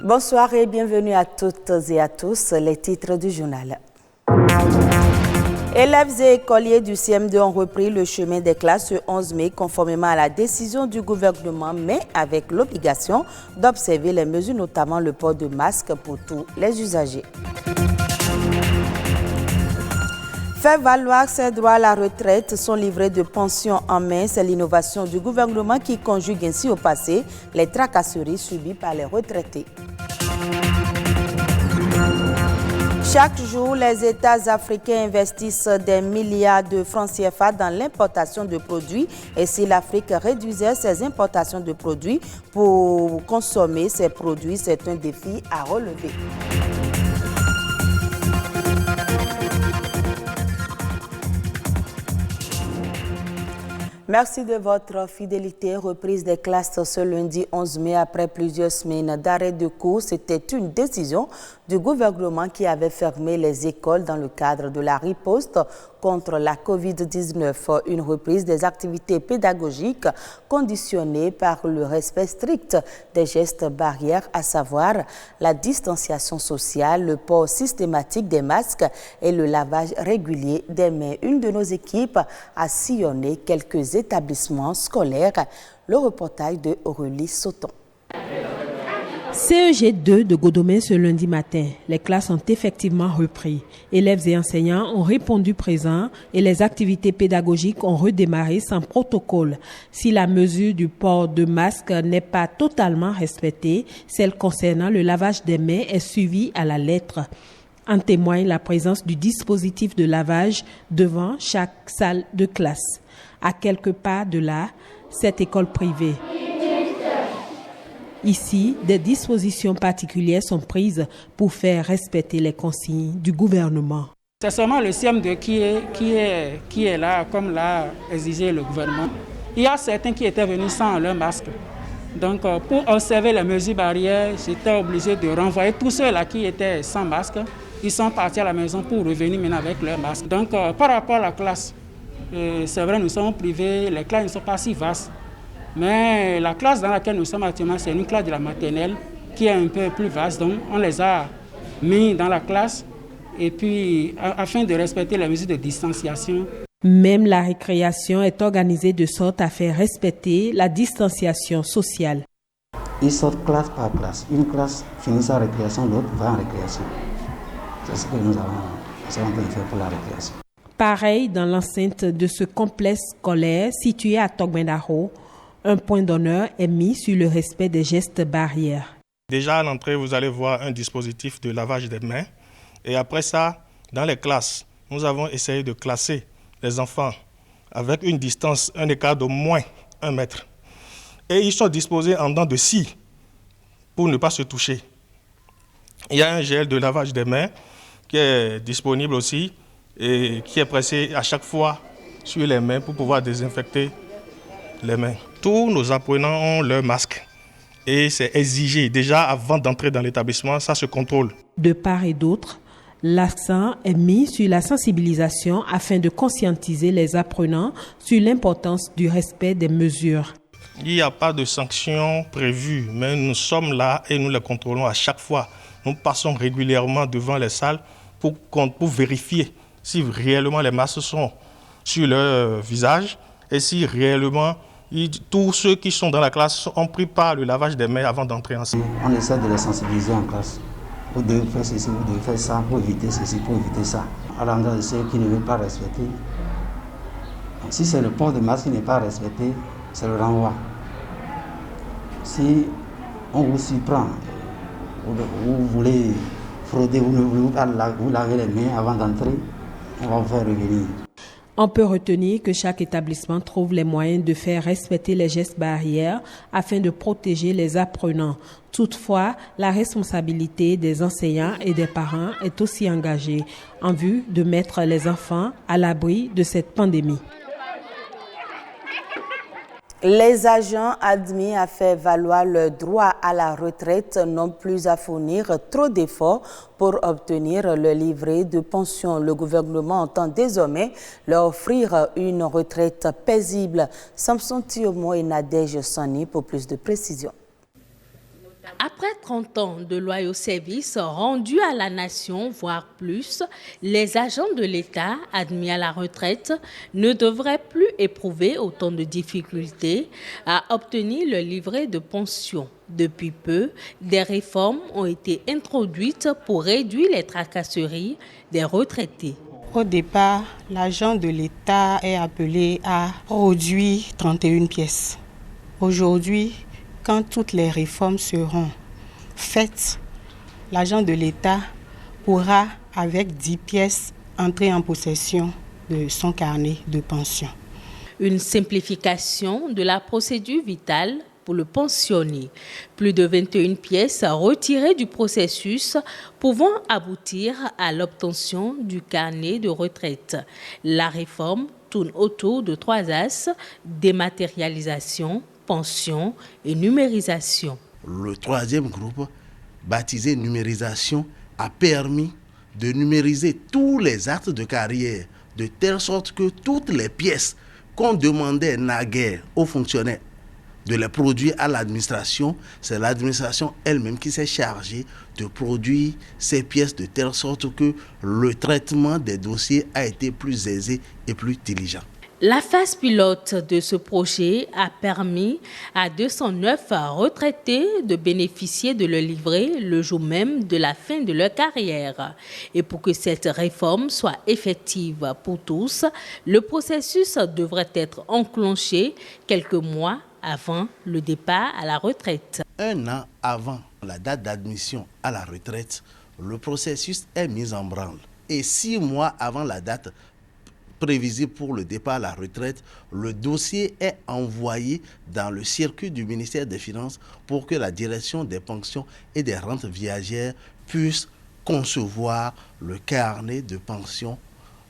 Bonsoir et bienvenue à toutes et à tous. Les titres du journal. Élèves et écoliers du CM2 ont repris le chemin des classes ce 11 mai conformément à la décision du gouvernement, mais avec l'obligation d'observer les mesures, notamment le port de masque pour tous les usagers. Faire valoir ses droits à la retraite, son livret de pension en main, c'est l'innovation du gouvernement qui conjugue ainsi au passé les tracasseries subies par les retraités. Chaque jour, les États africains investissent des milliards de francs CFA dans l'importation de produits. Et si l'Afrique réduisait ses importations de produits pour consommer ces produits, c'est un défi à relever. Merci de votre fidélité. Reprise des classes ce lundi 11 mai après plusieurs semaines d'arrêt de cours. C'était une décision du gouvernement qui avait fermé les écoles dans le cadre de la riposte contre la COVID-19. Une reprise des activités pédagogiques conditionnée par le respect strict des gestes barrières, à savoir la distanciation sociale, le port systématique des masques et le lavage régulier des mains. Une de nos équipes a sillonné quelques établissements scolaires. Le reportage de Aurélie Sauton. CEG2 de Godomé ce lundi matin. Les classes ont effectivement repris. Élèves et enseignants ont répondu présents et les activités pédagogiques ont redémarré sans protocole. Si la mesure du port de masque n'est pas totalement respectée, celle concernant le lavage des mains est suivie à la lettre. En témoigne la présence du dispositif de lavage devant chaque salle de classe. À quelques pas de là, cette école privée. Ici, des dispositions particulières sont prises pour faire respecter les consignes du gouvernement. C'est seulement le CM2 qui est là, comme l'a exigé le gouvernement. Il y a certains qui étaient venus sans leur masque. Donc, pour observer les mesures barrières, j'étais obligé de renvoyer tous ceux-là qui étaient sans masque. Ils sont partis à la maison pour revenir maintenant avec leur masque. Donc, par rapport à la classe, c'est vrai, nous sommes privés, les classes ne sont pas si vastes. Mais la classe dans laquelle nous sommes actuellement, c'est une classe de la maternelle qui est un peu plus vaste. Donc, on les a mis dans la classe et puis afin de respecter les mesures de distanciation. Même la récréation est organisée de sorte à faire respecter la distanciation sociale. Ils sortent classe par classe. Une classe finit sa récréation, l'autre va en récréation. C'est ce que nous avons fait pour la récréation. Pareil dans l'enceinte de ce complexe scolaire situé à Togbendaro. Un point d'honneur est mis sur le respect des gestes barrières. Déjà à l'entrée, vous allez voir un dispositif de lavage des mains. Et après ça, dans les classes, nous avons essayé de classer les enfants avec une distance, un écart d'au moins 1 mètre. Et ils sont disposés en dents de scie pour ne pas se toucher. Il y a un gel de lavage des mains qui est disponible aussi et qui est pressé à chaque fois sur les mains pour pouvoir désinfecter les mains. Tous nos apprenants ont leur masque et c'est exigé. Déjà avant d'entrer dans l'établissement, ça se contrôle. De part et d'autre, l'accent est mis sur la sensibilisation afin de conscientiser les apprenants sur l'importance du respect des mesures. Il n'y a pas de sanctions prévues, mais nous sommes là et nous les contrôlons à chaque fois. Nous passons régulièrement devant les salles pour vérifier si réellement les masques sont sur leur visage et si réellement tous ceux qui sont dans la classe ont pris part le lavage des mains avant d'entrer en salle. On essaie de les sensibiliser en classe. Vous devez faire ceci, vous devez faire ça pour éviter ceci, pour éviter ça. À l'endroit de ceux qui ne veulent pas respecter. Donc, si c'est le port de masque qui n'est pas respecté, c'est le renvoi. Si on vous surprend, vous voulez frauder, vous ne voulez pas vous laver les mains avant d'entrer, on va vous faire revenir. On peut retenir que chaque établissement trouve les moyens de faire respecter les gestes barrières afin de protéger les apprenants. Toutefois, la responsabilité des enseignants et des parents est aussi engagée en vue de mettre les enfants à l'abri de cette pandémie. Les agents admis à faire valoir leur droit à la retraite n'ont plus à fournir trop d'efforts pour obtenir le livret de pension. Le gouvernement entend désormais leur offrir une retraite paisible. Samson Thiomo et Nadège Sani pour plus de précisions. Après 30 ans de loyaux services rendus à la nation, voire plus, les agents de l'État admis à la retraite ne devraient plus éprouver autant de difficultés à obtenir le livret de pension. Depuis peu, des réformes ont été introduites pour réduire les tracasseries des retraités. Au départ, l'agent de l'État est appelé à produire 31 pièces. Aujourd'hui, quand toutes les réformes seront faites, l'agent de l'État pourra, avec 10 pièces, entrer en possession de son carnet de pension. Une simplification de la procédure vitale pour le pensionné. Plus de 21 pièces retirées du processus pouvant aboutir à l'obtention du carnet de retraite. La réforme tourne autour de 3 axes: dématérialisation, pension et numérisation. Le troisième groupe, baptisé numérisation, a permis de numériser tous les actes de carrière, de telle sorte que toutes les pièces qu'on demandait naguère aux fonctionnaires de les produire à l'administration, c'est l'administration elle-même qui s'est chargée de produire ces pièces de telle sorte que le traitement des dossiers a été plus aisé et plus diligent. La phase pilote de ce projet a permis à 209 retraités de bénéficier de leur livret le jour même de la fin de leur carrière. Et pour que cette réforme soit effective pour tous, le processus devrait être enclenché quelques mois avant le départ à la retraite. 1 an avant la date d'admission à la retraite, le processus est mis en branle. Et 6 mois avant la date prévisible pour le départ à la retraite, le dossier est envoyé dans le circuit du ministère des Finances pour que la direction des pensions et des rentes viagères puisse concevoir le carnet de pension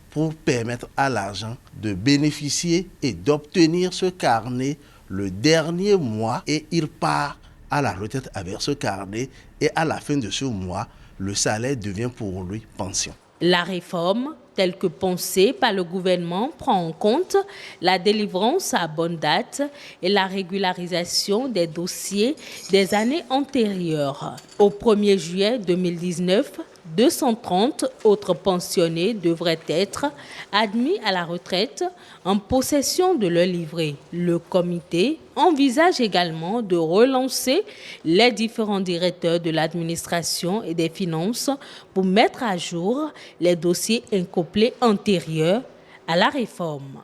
pour permettre à l'agent de bénéficier et d'obtenir ce carnet le dernier mois, et il part à la retraite avec ce carnet, et à la fin de ce mois, le salaire devient pour lui pension. La réforme, telle que pensée par le gouvernement, prend en compte la délivrance à bonne date et la régularisation des dossiers des années antérieures. Au 1er juillet 2019, 230 autres pensionnés devraient être admis à la retraite en possession de leur livret. Le comité envisage également de relancer les différents directeurs de l'administration et des finances pour mettre à jour les dossiers incomplets antérieurs à la réforme.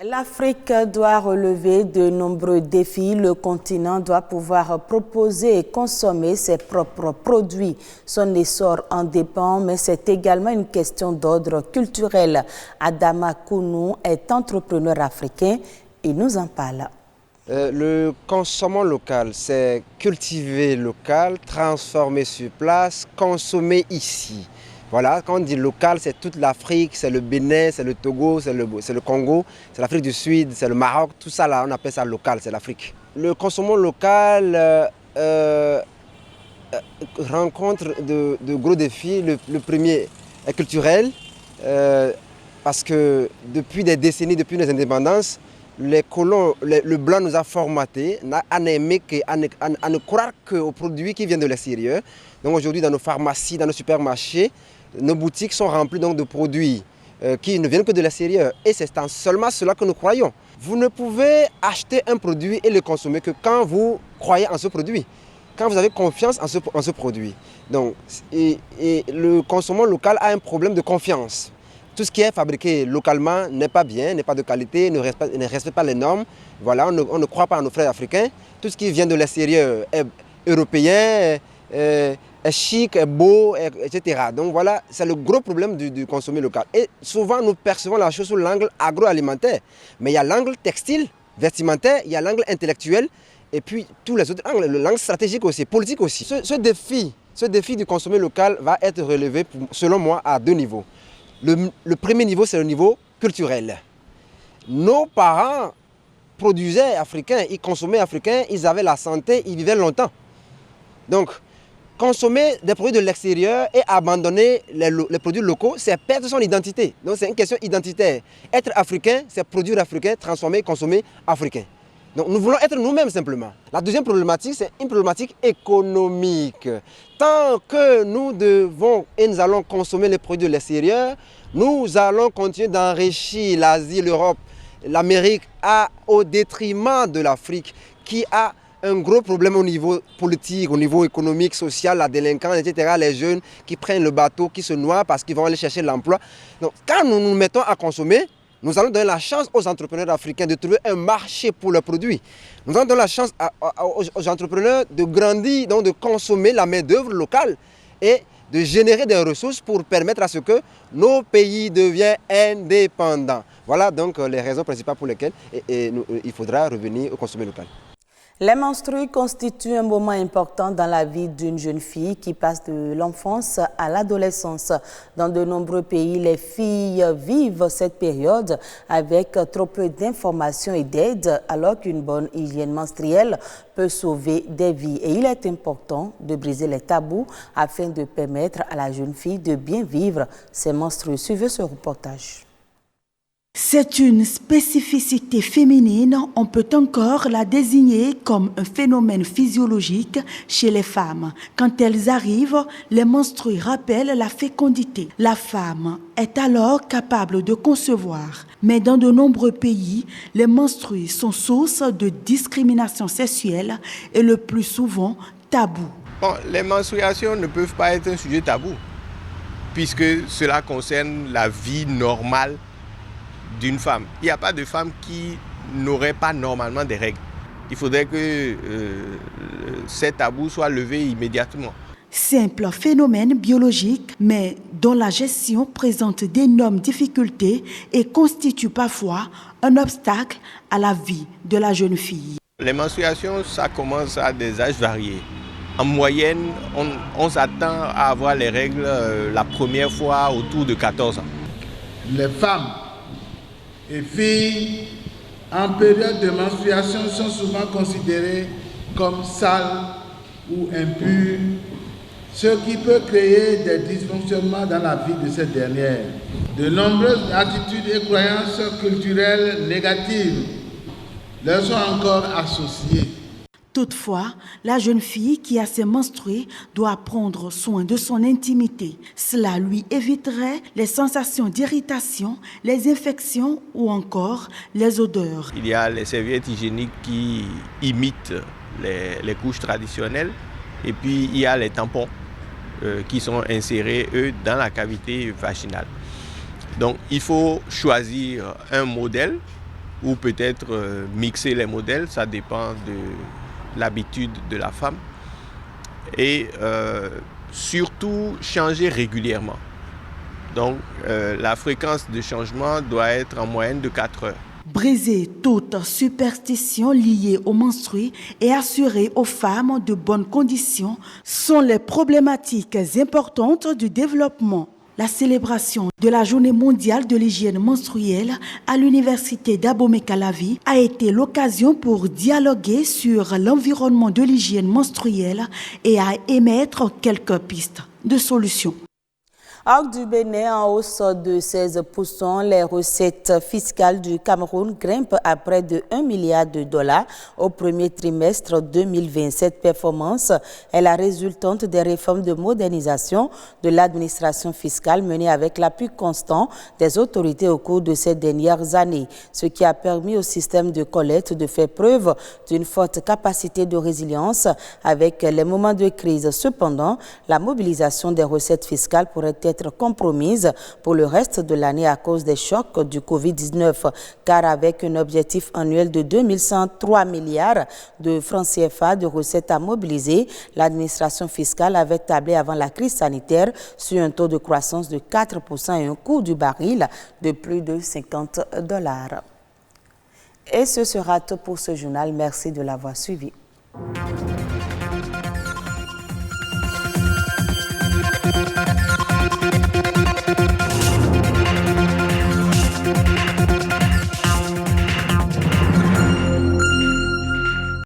L'Afrique doit relever de nombreux défis. Le continent doit pouvoir proposer et consommer ses propres produits. Son essor en dépend, mais c'est également une question d'ordre culturel. Adama Kounou est entrepreneur africain et nous en parle. Le consommant local, c'est cultiver local, transformer sur place, consommer ici. Voilà, quand on dit local, c'est toute l'Afrique, c'est le Bénin, c'est le Togo, c'est le Congo, c'est l'Afrique du Sud, c'est le Maroc, tout ça là, on appelle ça local, c'est l'Afrique. Le consommant local rencontre de gros défis. Le premier est culturel, parce que depuis des décennies, depuis les indépendances, les colons, le blanc nous a formatés à ne croire qu'aux produits qui viennent de l'extérieur. Donc aujourd'hui, dans nos pharmacies, dans nos supermarchés, nos boutiques sont remplies donc de produits qui ne viennent que de l'extérieur. Et c'est seulement cela que nous croyons. Vous ne pouvez acheter un produit et le consommer que quand vous croyez en ce produit, quand vous avez confiance en ce produit. Donc, et le consommant local a un problème de confiance. Tout ce qui est fabriqué localement n'est pas bien, n'est pas de qualité, ne respecte pas les normes. Voilà, on ne croit pas à nos frères africains. Tout ce qui vient de l'extérieur est européen, est chic, est beau, etc. Donc voilà, c'est le gros problème du consommer local. Et souvent, nous percevons la chose sous l'angle agroalimentaire. Mais il y a l'angle textile, vestimentaire, il y a l'angle intellectuel, et puis tous les autres angles, l'angle stratégique aussi, politique aussi. Ce défi du consommer local va être relevé, selon moi, à 2 niveaux. Le premier niveau, c'est le niveau culturel. Nos parents produisaient africains, ils consommaient africains, ils avaient la santé, ils vivaient longtemps. Donc, consommer des produits de l'extérieur et abandonner les produits locaux, c'est perdre son identité. Donc, c'est une question identitaire. Être africain, c'est produire africain, transformer, consommer africain. Donc nous voulons être nous-mêmes simplement. La deuxième problématique, c'est une problématique économique. Tant que nous devons et nous allons consommer les produits de l'extérieur, nous allons continuer d'enrichir l'Asie, l'Europe, l'Amérique au détriment de l'Afrique qui a un gros problème au niveau politique, au niveau économique, social, la délinquance, etc. Les jeunes qui prennent le bateau, qui se noient parce qu'ils vont aller chercher l'emploi. Donc quand nous nous mettons à consommer, nous allons donner la chance aux entrepreneurs africains de trouver un marché pour leurs produits. Nous allons donner la chance aux entrepreneurs de grandir, donc de consommer la main-d'œuvre locale et de générer des ressources pour permettre à ce que nos pays deviennent indépendants. Voilà donc les raisons principales pour lesquelles il faudra revenir au consommer local. Les menstrues constituent un moment important dans la vie d'une jeune fille qui passe de l'enfance à l'adolescence. Dans de nombreux pays, les filles vivent cette période avec trop peu d'informations et d'aide, alors qu'une bonne hygiène menstruelle peut sauver des vies. Et il est important de briser les tabous afin de permettre à la jeune fille de bien vivre ses menstrues. Suivez ce reportage. C'est une spécificité féminine, on peut encore la désigner comme un phénomène physiologique chez les femmes. Quand elles arrivent, les menstrues rappellent la fécondité. La femme est alors capable de concevoir. Mais dans de nombreux pays, les menstrues sont source de discrimination sexuelle et le plus souvent tabou. Bon, les menstruations ne peuvent pas être un sujet tabou, puisque cela concerne la vie normale d'une femme. Il n'y a pas de femme qui n'aurait pas normalement des règles. Il faudrait que ces tabous soient levés immédiatement. Simple phénomène biologique, mais dont la gestion présente d'énormes difficultés et constitue parfois un obstacle à la vie de la jeune fille. Les menstruations, ça commence à des âges variés. En moyenne, on s'attend à avoir les règles la première fois autour de 14 ans. Les femmes et filles en période de menstruation sont souvent considérées comme sales ou impures, ce qui peut créer des dysfonctionnements dans la vie de cette dernière. De nombreuses attitudes et croyances culturelles négatives leur sont encore associées. Toutefois, la jeune fille qui a ses menstrues doit prendre soin de son intimité. Cela lui éviterait les sensations d'irritation, les infections ou encore les odeurs. Il y a les serviettes hygiéniques qui imitent les couches traditionnelles et puis il y a les tampons qui sont insérés, eux, dans la cavité vaginale. Donc il faut choisir un modèle ou peut-être mixer les modèles, ça dépend de l'habitude de la femme et surtout changer régulièrement. Donc la fréquence de changement doit être en moyenne de 4 heures. Briser toute superstition liée aux menstrues et assurer aux femmes de bonnes conditions sont les problématiques importantes du développement. La célébration de la Journée mondiale de l'hygiène menstruelle à l'Université d'Abomey-Calavi a été l'occasion pour dialoguer sur l'environnement de l'hygiène menstruelle et à émettre quelques pistes de solutions. Arc du Bénin en hausse de 16%, les recettes fiscales du Cameroun grimpent à près de 1 milliard de dollars au premier trimestre 2020. Cette performance est la résultante des réformes de modernisation de l'administration fiscale menées avec l'appui constant des autorités au cours de ces dernières années, ce qui a permis au système de collecte de faire preuve d'une forte capacité de résilience avec les moments de crise. Cependant, la mobilisation des recettes fiscales pourrait être compromise pour le reste de l'année à cause des chocs du Covid-19, car avec un objectif annuel de 2103 milliards de francs CFA de recettes à mobiliser, l'administration fiscale avait tablé avant la crise sanitaire sur un taux de croissance de 4% et un coût du baril de plus de $50. Et ce sera tout pour ce journal. Merci de l'avoir suivi.